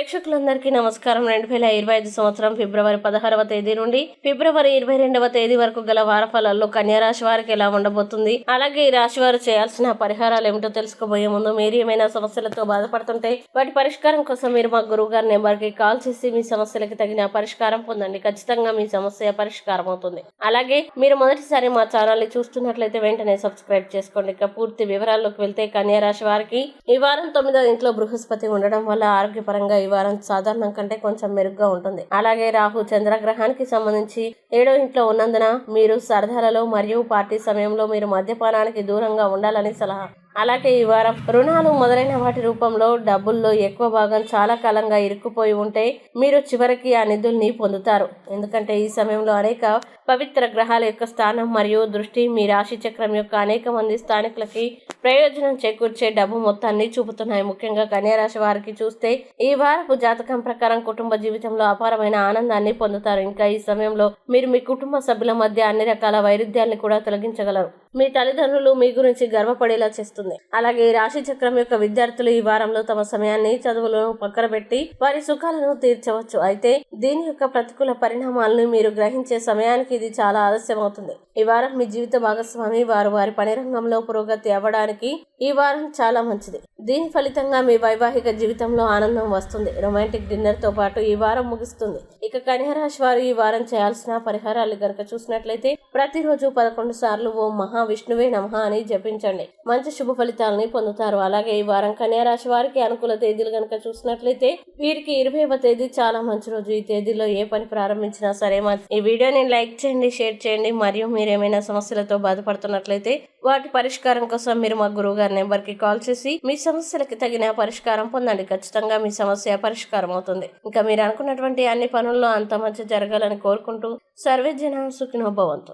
ప్రేక్షకులందరికీ నమస్కారం. 2025 సంవత్సరం ఫిబ్రవరి 16వ తేదీ నుండి ఫిబ్రవరి 22వ తేదీ వరకు గల వారఫలాల్లో కన్యా రాశి వారికి ఎలా ఉండబోతుంది, అలాగే ఈ రాశి వారు చేయాల్సిన పరిహారాలు ఏమిటో తెలుసుకోబోయే ముందు మీరు ఏమైనా సమస్యలతో బాధపడుతుంటే వాటి పరిష్కారం కోసం మీరు మా గురువు గారి నెంబర్కి కాల్ చేసి మీ సమస్యలకి తగిన పరిష్కారం పొందండి. ఖచ్చితంగా మీ సమస్య పరిష్కారం అవుతుంది. అలాగే మీరు మొదటిసారి మా ఛానల్ ని చూస్తున్నట్లయితే వెంటనే సబ్స్క్రైబ్ చేసుకోండి. ఇక పూర్తి వివరాల్లోకి వెళ్తే కన్యా రాశి వారికి ఈ వారం 9వ ఇంట్లో బృహస్పతి ఉండడం వల్ల ఆరోగ్యపరంగా ఈ వారం సాధారణం కంటే కొంచెం మెరుగ్గా ఉంటుంది. అలాగే రాహు చంద్రగ్రహానికి సంబంధించి 7వ ఇంట్లో ఉన్నందున మీరు సరదాలలో మరియు పార్టీ సమయంలో మీరు మద్యపానానికి దూరంగా ఉండాలని సలహా. అలాగే ఈ వారం రుణాలు మొదలైన వాటి రూపంలో డబ్బుల్లో ఎక్కువ భాగం చాలా కాలంగా ఇరుక్కుపోయి ఉంటే మీరు చివరికి ఆ నిధుల్ని పొందుతారు. ఎందుకంటే ఈ సమయంలో అనేక పవిత్ర గ్రహాల యొక్క స్థానం మరియు దృష్టి మీ రాశి చక్రం యొక్క అనేక మంది స్థానికులకి ప్రయోజనం చేకూర్చే డబ్బు మొత్తాన్ని చూపుతున్నాయి. ముఖ్యంగా కన్యా రాశి వారికి చూస్తే ఈ వారపు జాతకం ప్రకారం కుటుంబ జీవితంలో అపారమైన ఆనందాన్ని పొందుతారు. ఇంకా ఈ సమయంలో మీరు మీ కుటుంబ సభ్యుల మధ్య అన్ని రకాల వైరుధ్యాన్ని కూడా తొలగించగలరు. మీ తల్లిదండ్రులు మీ గురించి గర్వపడేలా చేస్తుంది. అలాగే రాశి చక్రం యొక్క విద్యార్థులు ఈ వారంలో తమ సమయాన్ని చదువులను పక్కన పెట్టి వారి సుఖాలను తీర్చవచ్చు. అయితే దీని యొక్క ప్రతికూల పరిణామాలను మీరు గ్రహించే సమయానికి ఇది చాలా ఆలస్యం అవుతుంది. ఈ వారం మీ జీవిత భాగస్వామి వారి పని రంగంలో పురోగతి అవ్వడానికి ఈ వారం చాలా మంచిది. దీని ఫలితంగా మీ వైవాహిక జీవితంలో ఆనందం వస్తుంది. రొమాంటిక్ డిన్నర్ తో పాటు ఈ వారం ముగుస్తుంది. ఇక కన్యా రాశి వారు ఈ వారం చేయాల్సిన పరిహారాలు గనక చూసినట్లయితే ప్రతిరోజు 11 సార్లు ఓం మహావిష్ణువే నమః అని జపించండి. మంచి శుభ ఫలితాలని పొందుతారు. అలాగే ఈ వారం కన్యా రాశి వారికి అనుకూల తేదీలు గనక చూసినట్లయితే వీరికి 20వ తేదీ చాలా మంచి రోజు. ఈ తేదీలో ఏ పని ప్రారంభించినా సరే ఈ వీడియోని లైక్ చేయండి, షేర్ చేయండి. మరియు మీరు ఏమైనా సమస్యలతో బాధపడుతున్నట్లయితే వాటి పరిష్కారం కోసం మీరు మా గురువు గారి నెంబర్కి కాల్ చేసి మీ సమస్యలకి తగిన పరిష్కారం పొందండి. ఖచ్చితంగా మీ సమస్య పరిష్కారం అవుతుంది. ఇంకా మీరు అనుకున్నటువంటి అన్ని పనుల్లో అంత మంచి జరగాలని కోరుకుంటూ సర్వే జన సుఖినో భవంతు.